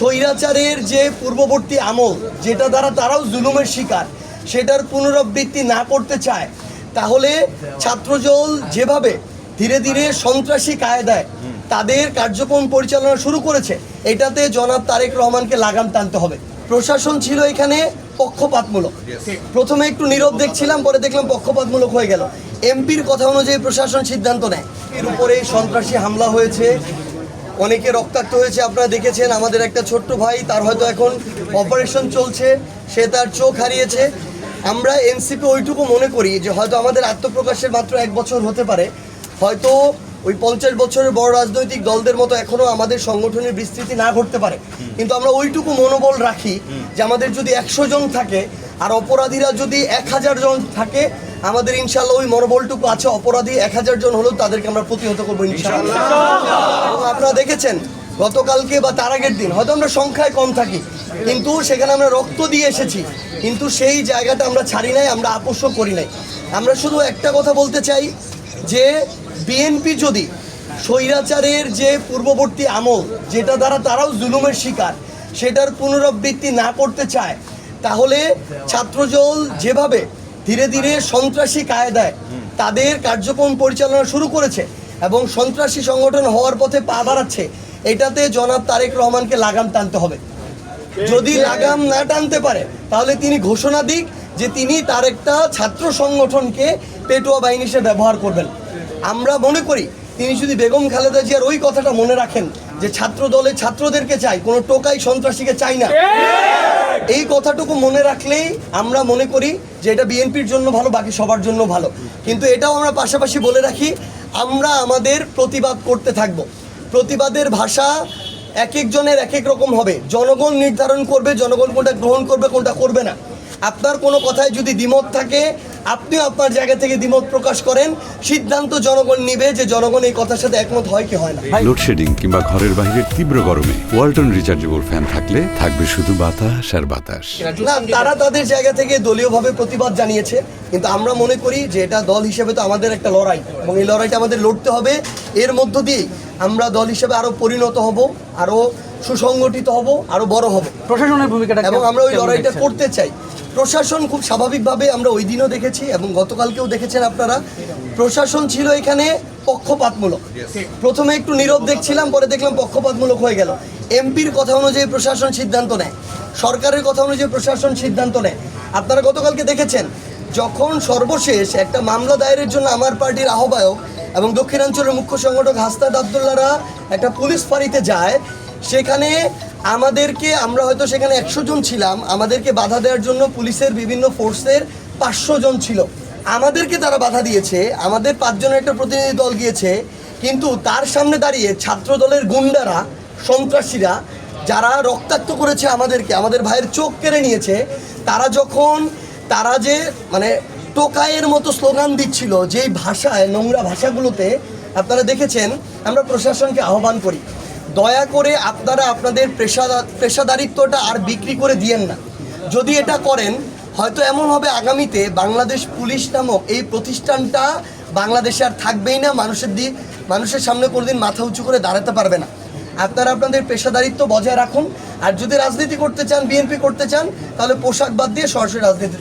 স্বৈরাচারের যে পূর্ববর্তী আমল, যেটা দ্বারা তারাও জুলুমের শিকার, সেটার পুনরাবৃত্তি না করতে চায়, তাহলে ছাত্রদল যেভাবে ধীরে ধীরে সন্ত্রাসী কায়দায় তাদের কার্যক্রম পরিচালনা শুরু করেছে, এটাতে জনাব তারেক রহমানকে লাগাম টানতে হবে। প্রশাসন ছিল এখানে পক্ষপাতমূলক। প্রথমে একটু নীরব দেখছিলাম, পরে দেখলাম পক্ষপাতমূলক হয়ে গেল। এমপির কথা অনুযায়ী প্রশাসন সিদ্ধান্ত নেয়। এর উপরে সন্ত্রাসী হামলা হয়েছে, অনেকে রক্তাক্ত হয়েছে। আপনারা দেখেছেন আমাদের একটা ছোট্ট ভাই, তার হয়তো এখন অপারেশন চলছে, সে তার চোখ হারিয়েছে। আমরা এনসিপি ওইটুকু মনে করি যে হয়তো আমাদের আত্মপ্রকাশের মাত্র 1 বছর হতে পারে, হয়তো ওই 50 বছরের বড় রাজনৈতিক দলদের মতো এখনও আমাদের সংগঠনের বিস্তৃতি না ঘটতে পারে, কিন্তু আমরা ওইটুকু মনোবল রাখি যে আমাদের যদি 100 জন থাকে আর অপরাধীরা যদি 1000 জন থাকে, আমাদের ইনশাল্লাহ ওই মনোবলটুকু আছে। অপরাধী 1000 জন হলেও তাদেরকে আমরা প্রতিহত করবো ইনশাল্লাহ। এবং আপনারা দেখেছেন গতকালকে বা তার আগের দিন হয়তো আমরা সংখ্যায় কম থাকি, কিন্তু সেখানে আমরা রক্ত দিয়ে এসেছি, কিন্তু সেই জায়গাটা আমরা ছাড়ি নাই, আমরা আপোষও করি নাই। আমরা শুধু একটা কথা বলতে চাই যে বিএনপি যদি স্বৈরাচারের যে পূর্ববর্তী আমল, যেটা দ্বারা তারাও জুলুমের শিকার, সেটার পুনরাবৃত্তি না করতে চায়, তাহলে ছাত্রদল যেভাবে ধীরে ধীরে সন্ত্রাসী কায়দায় তাদের কার্যক্রম পরিচালনা শুরু করেছে এবং সন্ত্রাসী সংগঠন হওয়ার পথে পা বাড়াচ্ছে, এটাতে জনাব তারেক রহমানকে লাগাম টানতে হবে। যদি লাগাম না টানতে পারে, তাহলে তিনি ঘোষণা দিক যে তিনি তার একটা ছাত্র সংগঠনকে পেটুয়া বাহিনী হিসেবে ব্যবহার করবেন। আমরা মনে করি তিনি যদি বেগম খালেদা জিয়ার ওই কথাটা মনে রাখেন যে ছাত্র দলে ছাত্রদেরকে চাই, কোনো টোকাই সন্ত্রাসীকে চাই না, এই কথাটুকু মনে রাখলেই আমরা মনে করি যে এটা বিএনপির জন্য ভালো, বাকি সবার জন্য ভালো। কিন্তু এটাও আমরা পাশাপাশি বলে রাখি, আমরা আমাদের প্রতিবাদ করতে থাকব। প্রতিবাদের ভাষা এক একজনের এক এক রকম হবে, জনগণ নির্ধারণ করবে, জনগণ কোনটা গ্রহণ করবে কোনটা করবে না। আপনার কোনো কথায় যদি দ্বিমত থাকে, আপনিও আপনার জায়গা থেকে দ্বিমত প্রকাশ করেন, সিদ্ধান্ত জনগণ নিবে যে জনগণ এই কথার সাথে একমত হয় কি হয় না। লোডশেডিং কিংবা ঘরের বাইরের তীব্র গরমে ওয়ালটন রিচার্জেবল ফ্যান থাকলে থাকবে শুধু বাতাস আর বাতাস। না, তারা তাদের জায়গা থেকে দলীয়ভাবে প্রতিবাদ জানিয়েছে, কিন্তু আমরা মনে করি যে এটা দল হিসেবে তো আমাদের একটা লড়াই, এবং এই লড়াইটা আমাদের লড়তে হবে। এর মধ্য দিয়েই আমরা দল হিসেবে আরো পরিণত হব, আরো সুসংগঠিত হব, আরো বড় হব। প্রশাসনের ভূমিকাটা এবং আমরা ওই লড়াইটা করতে চাই। প্রশাসন খুব স্বাভাবিকভাবে, আমরা ওই দিনও দেখেছি এবং গতকালকেও দেখেছেন আপনারা, প্রশাসন ছিল এখানে পক্ষপাতমূলক। প্রথমে একটু নীরব দেখছিলাম, পরে দেখলাম পক্ষপাতমূলক হয়ে গেল। এমপির কথা অনুযায়ী প্রশাসন সিদ্ধান্ত নেয়, সরকারের কথা অনুযায়ী প্রশাসন সিদ্ধান্ত নেয়। আপনারা গতকালকে দেখেছেন যখন সর্বশেষ একটা মামলা দায়েরের জন্য আমার পার্টির আহ্বায়ক এবং দক্ষিণাঞ্চলের মুখ্য সংগঠক হাসনাত আবদুল্লাহরা একটা পুলিশ ফাঁড়িতে যায়, সেখানে আমাদেরকে, আমরা হয়তো সেখানে 100 জন ছিলাম, আমাদেরকে বাধা দেওয়ার জন্য পুলিশের বিভিন্ন ফোর্সের 500 জন ছিল। আমাদেরকে তারা বাধা দিয়েছে, আমাদের 5 জনের একটা প্রতিনিধি দল গিয়েছে, কিন্তু তার সামনে দাঁড়িয়ে ছাত্র দলের গুন্ডারা, সন্ত্রাসীরা যারা রক্তাক্ত করেছে আমাদেরকে, আমাদের ভাইয়ের চোখ কেড়ে নিয়েছে, তারা যে মানে টোকাইয়ের মতো স্লোগান দিচ্ছিল, যেই ভাষায়, নোংরা ভাষাগুলোতে আপনারা দেখেছেন। আমরা প্রশাসনকে আহ্বান করি, দয়া করে আপনারা আপনাদের পেশাদারিত্বটা আর বিক্রি করে দিয়েন না। যদি এটা করেন, হয়তো এমন হবে আগামীতে বাংলাদেশ পুলিশ নামক এই প্রতিষ্ঠানটা বাংলাদেশে আর থাকবেই না, মানুষের সামনে কোনোদিন মাথা উঁচু করে দাঁড়াতে পারবে না। আপনারা আপনাদের পেশাদারিত্ব বজায় রাখুন, আর যদি রাজনীতি করতে চান, বিএনপি করতে চান, তাহলে পোশাক বাদ দিয়ে সরাসরি রাজনীতি।